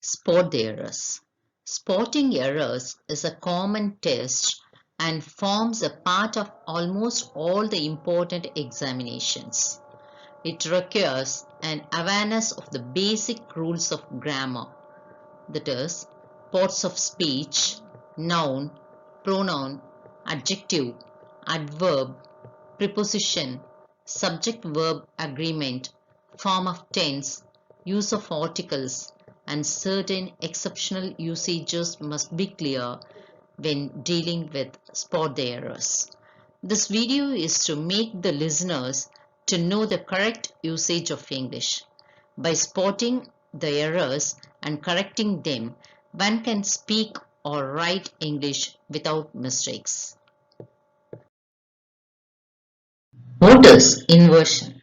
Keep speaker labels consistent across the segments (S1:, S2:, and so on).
S1: Spot the errors. Spotting errors is a common test and forms a part of almost all the important examinations. It requires an awareness of the basic rules of grammar, that is, parts of speech, noun, pronoun, adjective, adverb, preposition, subject-verb agreement, form of tense, use of articles, and certain exceptional usages must be clear when dealing with spot the errors. This video is to make the listeners to know the correct usage of English. By spotting the errors and correcting them, one can speak or write English without mistakes. What is inversion?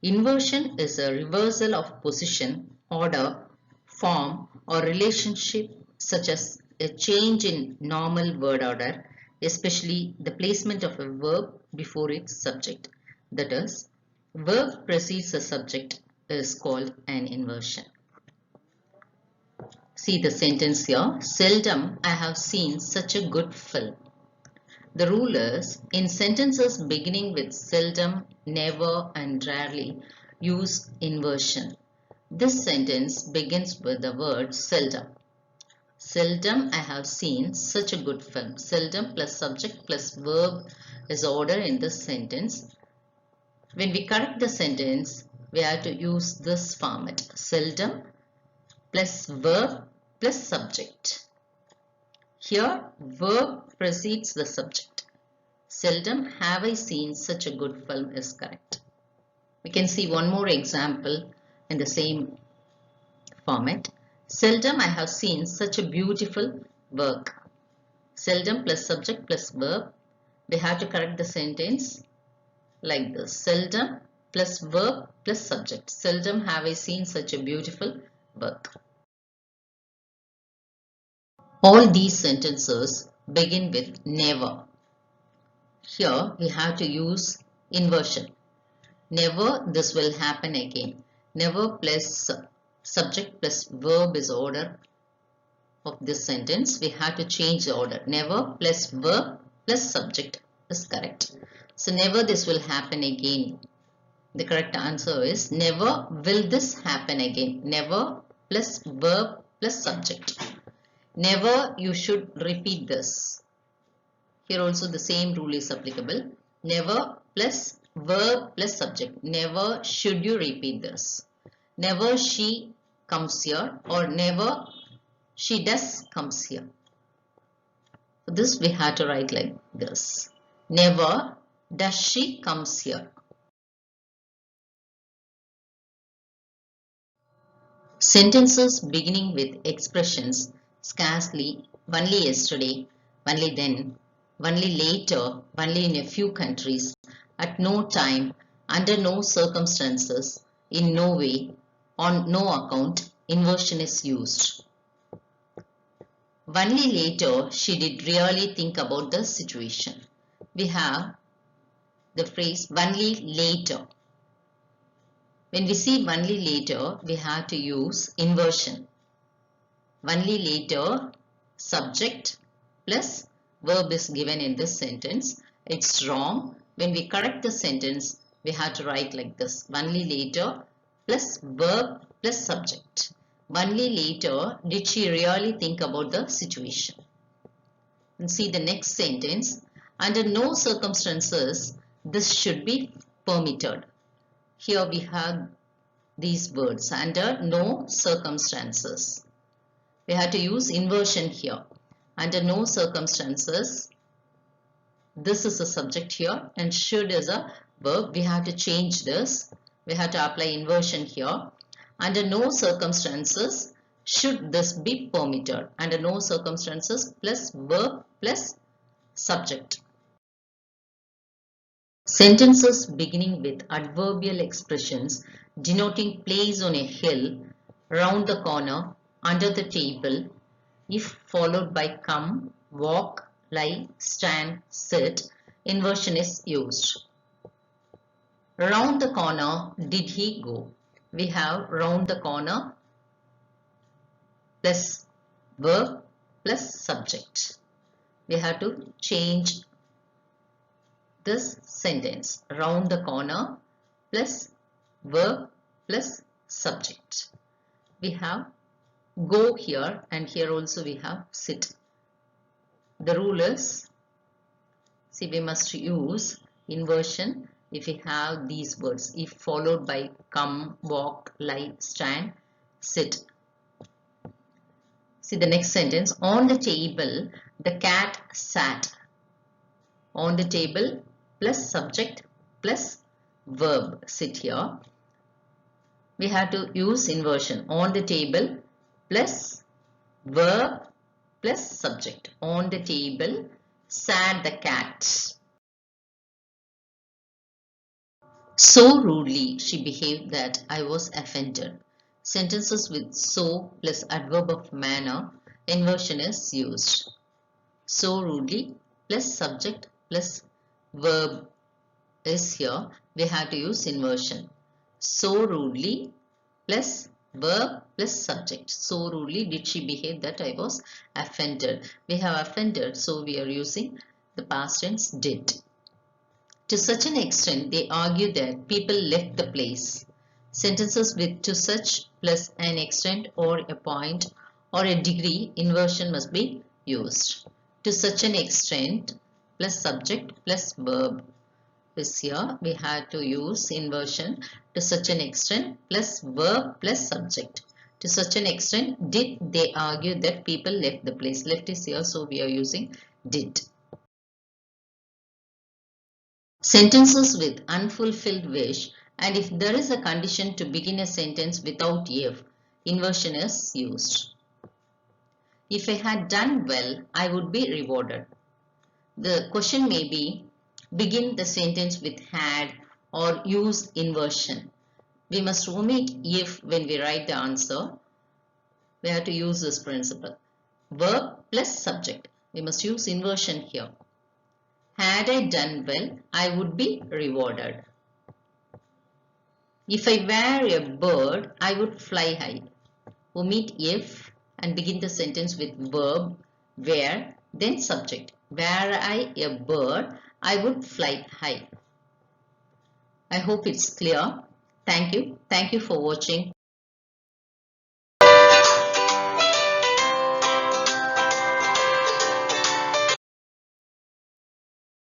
S1: Inversion is a reversal of position, order, form, or relationship, such as a change in normal word order, especially the placement of a verb before its subject. That is, verb precedes a subject is called an inversion. See the sentence here. Seldom I have seen such a good film. The rule is, in sentences beginning with seldom, never, and rarely, use inversion. This sentence begins with the word seldom. Seldom I have seen such a good film. Seldom plus subject plus verb is order in this sentence. When we correct the sentence, we have to use this format. Seldom plus verb plus subject. Here, verb precedes the subject. Seldom have I seen such a good film is correct. We can see one more example in the same format. Seldom I have seen such a beautiful work. Seldom plus subject plus verb. We have to correct the sentence like this. Seldom plus verb plus subject. Seldom have I seen such a beautiful work. All these sentences begin with never. Here we have to use inversion. Never this will happen again. Never plus subject plus verb is order of this sentence. We have to change the order. Never plus verb plus subject is correct. So never this will happen again. The correct answer is never will this happen again. Never plus verb plus subject. Never you should repeat this. Here also the same rule is applicable. Never plus verb plus subject. Never should you repeat this. Never she comes here or never she does comes here. So this we have to write like this. Never does she comes here. Sentences beginning with expressions scarcely, only yesterday, only then, only later, only in a few countries, at no time, under no circumstances, in no way, on no account, inversion is used. Only later she did really think about the situation. We have the phrase only later. When we see only later, we have to use inversion. Only later, subject plus verb is given in this sentence. It's wrong. When we correct the sentence, we have to write like this. Only later plus verb plus subject. Only later did she really think about the situation. And see the next sentence. Under no circumstances, this should be permitted. Here we have these words. Under no circumstances. We have to use inversion here. Under no circumstances, this is a subject here and should is a verb. We have to change this. We have to apply inversion here. Under no circumstances should this be permitted. Under no circumstances plus verb plus subject. Sentences beginning with adverbial expressions denoting place on a hill, round the corner, under the table, if followed by come, walk, lie, stand, sit, inversion is used. Round the corner did he go? We have round the corner plus verb plus subject. We have to change this sentence. Round the corner plus verb plus subject. We have go here, and here also we have sit. The rule is, see, we must use inversion if we have these words. If followed by come, walk, lie, stand, sit. See the next sentence. On the table, the cat sat. On the table plus subject plus verb, sit here. We have to use inversion. On the table plus verb plus subject. On the table sat the cat. So rudely she behaved that I was offended. Sentences with so plus adverb of manner, inversion is used. So rudely plus subject plus verb is here. We have to use inversion. So rudely plus verb plus subject. So rudely did she behave that I was offended. We have offended, so we are using the past tense did. To such an extent, they argue that people left the place. Sentences with to such plus an extent or a point or a degree, inversion must be used. To such an extent plus subject plus verb is here. We have to use inversion. To such an extent plus verb plus subject. To such an extent did they argue that people left the place. Left is here, so we are using did. Sentences with unfulfilled wish, and if there is a condition to begin a sentence without if, inversion is used. If I had done well, I would be rewarded. The question may be, begin the sentence with had or use inversion. We must omit if when we write the answer. We have to use this principle. Verb plus subject. We must use inversion here. Had I done well, I would be rewarded. If I were a bird, I would fly high. Omit if and begin the sentence with verb, were, then subject. Were I a bird, I would fly high. I hope it's clear. Thank you. Thank you for watching.